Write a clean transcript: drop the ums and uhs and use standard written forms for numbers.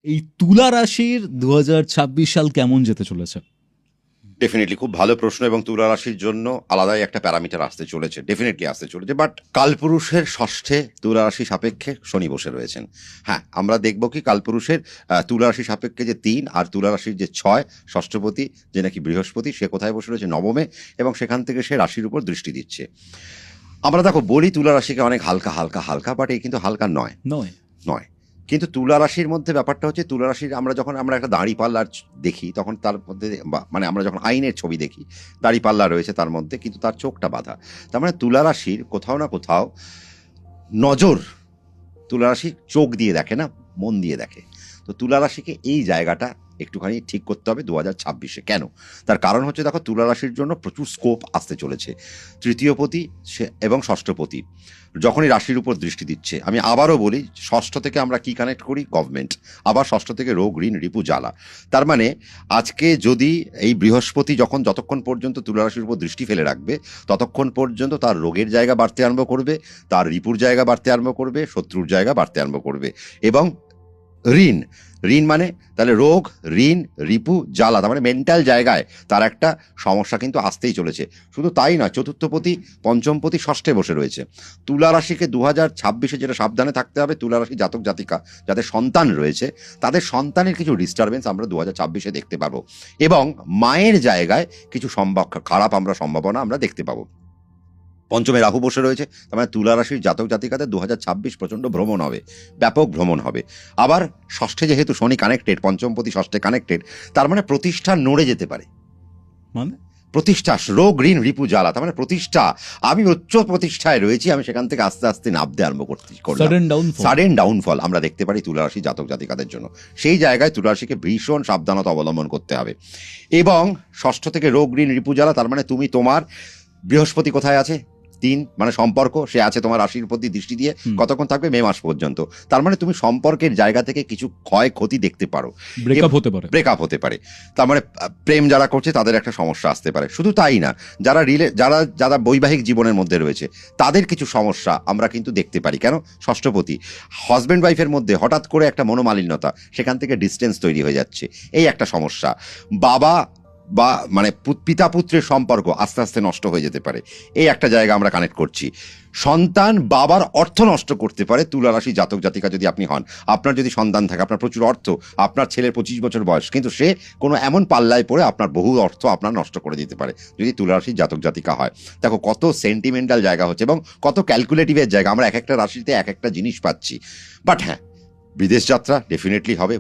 এই তুলা রাশির 2026 সাল কেমন যেতে চলেছে? ডেফিনেটলি খুব ভালো প্রশ্ন, এবং তুলা রাশির জন্য আলাদাই একটা প্যারামিটার আসতে চলেছে, ডেফিনেটলি আসতে চলেছে। বাট কালপুরুষের ষষ্ঠে তুলা রাশি সাপেক্ষে শনি বসে রয়েছেন। হ্যাঁ, আমরা দেখব কি কালপুরুষের তুলা রাশি সাপেক্ষে যে 3 আর তুলা রাশির যে 6 ষষ্ঠপতি যে নাকি বৃহস্পতি, সে কোথায় বসে রয়েছে? নবমে, এবং সেখান থেকে সে রাশির উপর দৃষ্টি দিচ্ছে। আমরা দেখো বলি তুলা রাশিকে অনেক হালকা হালকা হালকা, বাট এই কিন্তু হালকা নয় নয়। নয় কিন্তু তুলা রাশির মধ্যে ব্যাপারটা হচ্ছে, তুলা রাশির আমরা একটা দাঁড়িপাল্লার দেখি, তখন তার মধ্যে মানে আমরা যখন আইনের ছবি দেখি, দাঁড়িপাল্লা রয়েছে তার মধ্যে, কিন্তু তার চোখটা বাঁধা। তার মানে তুলা রাশির কোথাও না কোথাও নজর, তুলা রাশি চোখ দিয়ে দেখে না, মন দিয়ে দেখে। তো তুলা রাশিকে এই জায়গাটা একটুখানি ঠিক করতে হবে 2026-এ। কেন? তার কারণ হচ্ছে, দেখো তুলা রাশির জন্য প্রচুর স্কোপ আসতে চলেছে। তৃতীয়পতি এবং ষষ্ঠপতি যখনই রাশির উপর দৃষ্টি দিচ্ছে, আমি আবারও বলি, ষষ্ঠ থেকে আমরা কি কানেক্ট করি? গভর্নমেন্ট। আবার ষষ্ঠ থেকে রোগ, ঋণ, রিপু, জ্বালা। তার মানে আজকে যদি এই বৃহস্পতি যতক্ষণ পর্যন্ত তুলা রাশির উপর দৃষ্টি ফেলে রাখবে, ততক্ষণ পর্যন্ত তার রোগের জায়গা বাড়তে আরম্ভ করবে, তার রিপুর জায়গা বাড়তে আরম্ভ করবে, শত্রুর জায়গা বাড়তে আরম্ভ করবে, এবং ঋণ ঋণ মানে তাহলে রোগ, ঋণ, রিপু, জ্বালা, তার মানে মেন্টাল জায়গায় তার একটা সমস্যা কিন্তু আসতেই চলেছে। শুধু তাই নয়, চতুর্থপতি, পঞ্চমপতি ষষ্ঠে বসে রয়েছে। তুলা রাশিকে 2026-এ যেটা সাবধানে থাকতে হবে, তুলা রাশি জাতক জাতিকা যাদের সন্তান রয়েছে, তাদের সন্তানের কিছু ডিস্টারবেন্স আমরা 2026-এ দেখতে পাবো, এবং মায়ের জায়গায় কিছু খারাপ সম্ভাবনা আমরা দেখতে পাবো। পঞ্চমে রাহু বসে রয়েছে, তার মানে তুলা রাশির জাতক জাতিকাদের 2026 প্রচণ্ড ভ্রমণ হবে, ব্যাপক ভ্রমণ হবে। আবার ষষ্ঠে যেহেতু শনি কানেক্টেড, পঞ্চমপতি ষষ্ঠে কানেক্টেড, তার মানে প্রতিষ্ঠা নড়ে যেতে পারে। মানে প্রতিষ্ঠা, রোগ, ঋণ, রিপু, জ্বালা, তার মানে প্রতিষ্ঠা, আমি উচ্চ প্রতিষ্ঠায় রয়েছি, আমি সেখান থেকে আস্তে আস্তে নামতে আরম্ভ করলাম। সাডেন ডাউনফল আমরা দেখতে পারি তুলা রাশি জাতক জাতিকাদের জন্য। সেই জায়গায় তুলা রাশিকে ভীষণ সাবধানতা অবলম্বন করতে হবে। এবং ষষ্ঠ থেকে রোগ, ঋণ, রিপু, জ্বালা, তার মানে তোমার বৃহস্পতি কোথায় আছে? 3 মানে সম্পর্ক, সে আছে তোমার রাশির প্রতি দৃষ্টি দিয়ে। কতক্ষণ থাকবে? মে মাস পর্যন্ত। তার মানে তুমি সম্পর্কের জায়গা থেকে কিছু ক্ষয়ক্ষতি দেখতে পারো, ব্রেকআপ হতে পারে। তার মানে প্রেম যারা করছে তাদের একটা সমস্যা আসতে পারে। শুধু তাই না, যারা বৈবাহিক জীবনের মধ্যে রয়েছে, তাদের কিছু সমস্যা আমরা কিন্তু দেখতে পারি। কেন? ষষ্ঠপতি, হাজব্যান্ড ওয়াইফের মধ্যে হঠাৎ করে একটা মনোমালিন্যতা, সেখান থেকে ডিস্টেন্স তৈরি হয়ে যাচ্ছে, এই একটা সমস্যা। বাবা বা মানে পিতা পুত্রের সম্পর্ক আস্তে আস্তে নষ্ট হয়ে যেতে পারে, এই একটা জায়গা আমরা কানেক্ট করছি। সন্তান বাবার অর্থ নষ্ট করতে পারে। তুলা রাশি জাতক জাতিকা যদি আপনি হন, আপনার যদি সন্তান থাকে, আপনার প্রচুর অর্থ, আপনার ছেলের 25 বছর বয়স, কিন্তু সে কোনো এমন পাল্লায় পড়ে আপনার বহু অর্থ আপনার নষ্ট করে দিতে পারে, যদি তুলা রাশি জাতক জাতিকা হয়। দেখো কত সেন্টিমেন্টাল জায়গা হচ্ছে, এবং কত ক্যালকুলেটিভের জায়গা। আমরা এক একটা রাশিতে এক একটা জিনিস পাচ্ছি। বাট হ্যাঁ, বিদেশ যাত্রা ডেফিনেটলি হবে।